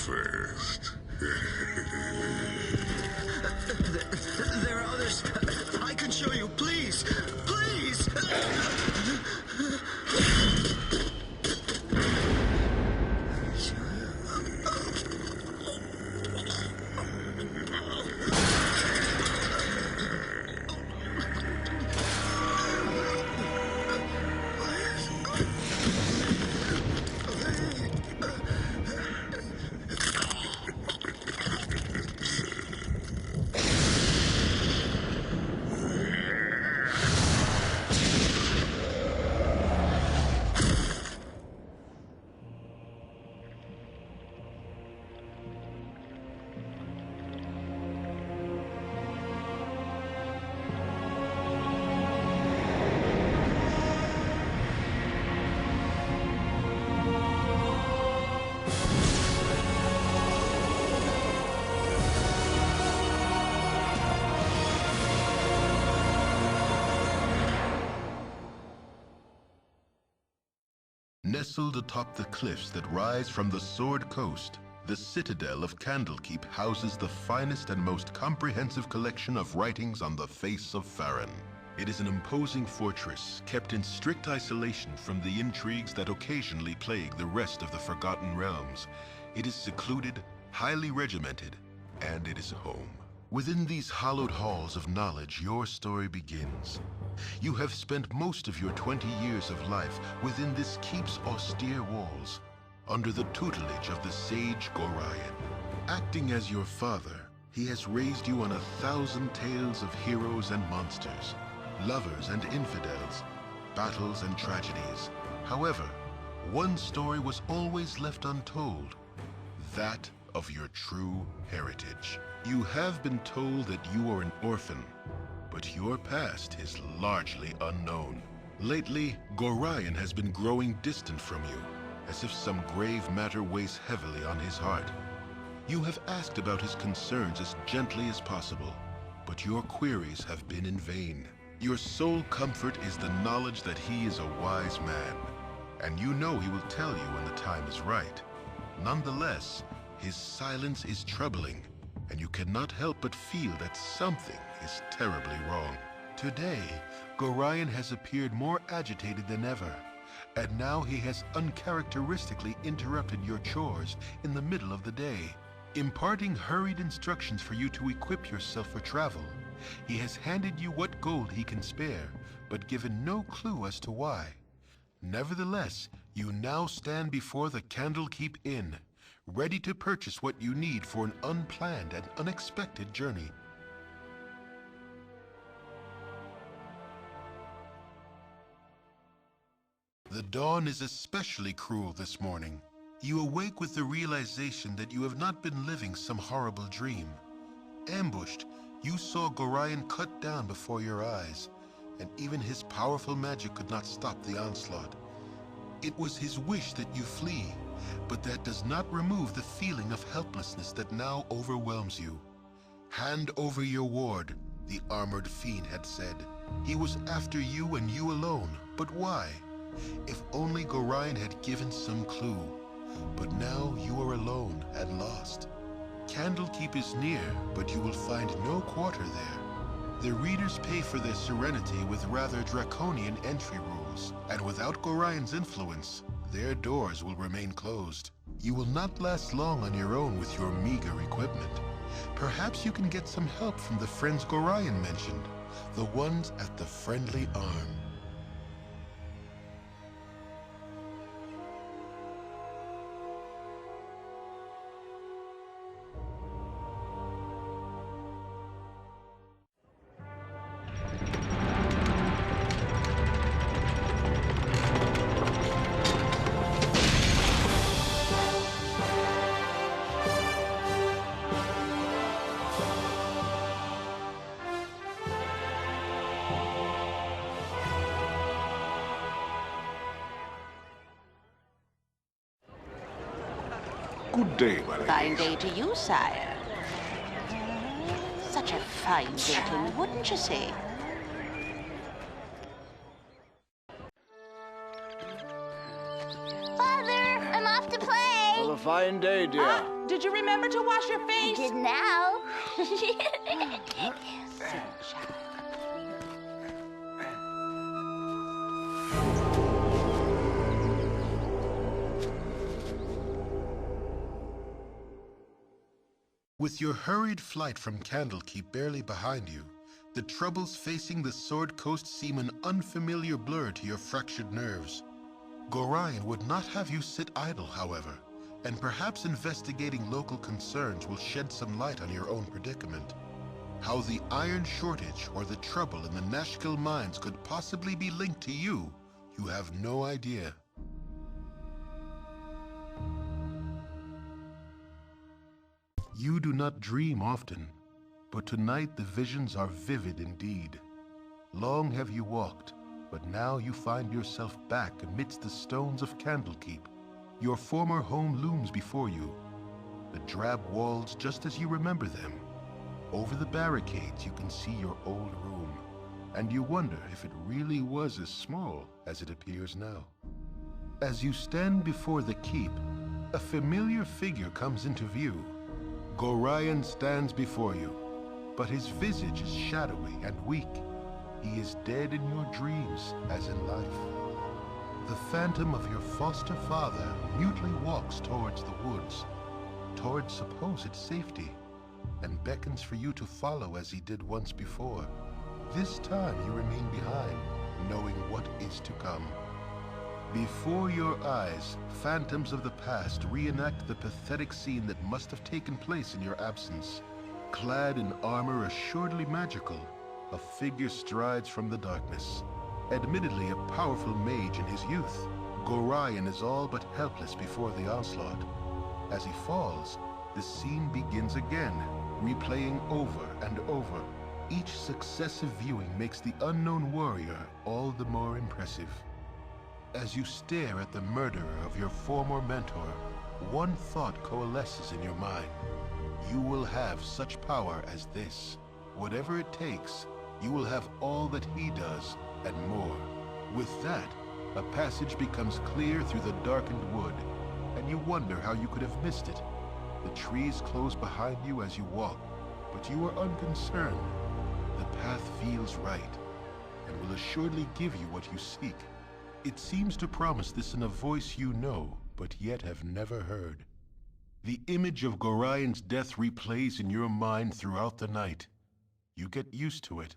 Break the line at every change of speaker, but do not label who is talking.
first.
There are others. I can show you, please. Please.
Nestled atop the cliffs that rise from the Sword Coast, the citadel of Candlekeep houses the finest and most comprehensive collection of writings on the face of Farron. It is an imposing fortress, kept in strict isolation from the intrigues that occasionally plague the rest of the Forgotten Realms. It is secluded, highly regimented, and it is home. Within these hallowed halls of knowledge, your story begins. You have spent most of your 20 years of life within this keep's austere walls, under the tutelage of the sage Gorion. Acting as your father, he has raised you on 1,000 tales of heroes and monsters, lovers and infidels, battles and tragedies. However, one story was always left untold, that of your true heritage. You have been told that you are an orphan, but your past is largely unknown. Lately, Gorion has been growing distant from you, as if some grave matter weighs heavily on his heart. You have asked about his concerns as gently as possible, but your queries have been in vain. Your sole comfort is the knowledge that he is a wise man, and you know he will tell you when the time is right. Nonetheless, his silence is troubling, and you cannot help but feel that something is terribly wrong. Today, Gorion has appeared more agitated than ever, and now he has uncharacteristically interrupted your chores in the middle of the day, imparting hurried instructions for you to equip yourself for travel. He has handed you what gold he can spare, but given no clue as to why. Nevertheless, you now stand before the Candlekeep Inn, ready to purchase what you need for an unplanned and unexpected journey. The dawn is especially cruel this morning. You awake with the realization that you have not been living some horrible dream. Ambushed, you saw Gorion cut down before your eyes, and even his powerful magic could not stop the onslaught. It was his wish that you flee, but that does not remove the feeling of helplessness that now overwhelms you. Hand over your ward, the armored fiend had said. He was after you and you alone, but why? If only Gorion had given some clue. But now you are alone and lost. Candlekeep is near, but you will find no quarter there. The readers pay for their serenity with rather draconian entry rules, and without Gorion's influence, their doors will remain closed. You will not last long on your own with your meager equipment. Perhaps you can get some help from the friends Gorion mentioned, the ones at the Friendly Arm.
Good day, my lady.
Fine day to you, sire. Such a fine day, wouldn't you say?
Father, I'm off to play.
Well,
fine day, dear.
Did you remember to wash your face?
Did now.
With your hurried flight from Candlekeep barely behind you, the troubles facing the Sword Coast seem an unfamiliar blur to your fractured nerves. Gorion would not have you sit idle, however, and perhaps investigating local concerns will shed some light on your own predicament. How the iron shortage or the trouble in the Nashkel mines could possibly be linked to you, you have no idea. You do not dream often, but tonight the visions are vivid indeed. Long have you walked, but now you find yourself back amidst the stones of Candlekeep. Your former home looms before you, the drab walls just as you remember them. Over the barricades you can see your old room, and you wonder if it really was as small as it appears now. As you stand before the keep, a familiar figure comes into view. Gorion stands before you, but his visage is shadowy and weak. He is dead in your dreams as in life. The phantom of your foster father mutely walks towards the woods, towards supposed safety, and beckons for you to follow as he did once before. This time you remain behind, knowing what is to come. Before your eyes, phantoms of the past reenact the pathetic scene that must have taken place in your absence. Clad in armor assuredly magical, a figure strides from the darkness. Admittedly a powerful mage in his youth, Gorion is all but helpless before the onslaught. As he falls, the scene begins again, replaying over and over. Each successive viewing makes the unknown warrior all the more impressive. As you stare at the murderer of your former mentor, one thought coalesces in your mind. You will have such power as this. Whatever it takes, you will have all that he does, and more. With that, a passage becomes clear through the darkened wood, and you wonder how you could have missed it. The trees close behind you as you walk, but you are unconcerned. The path feels right, and will assuredly give you what you seek. It seems to promise this in a voice you know, but yet have never heard. The image of Gorion's death replays in your mind throughout the night. You get used to it,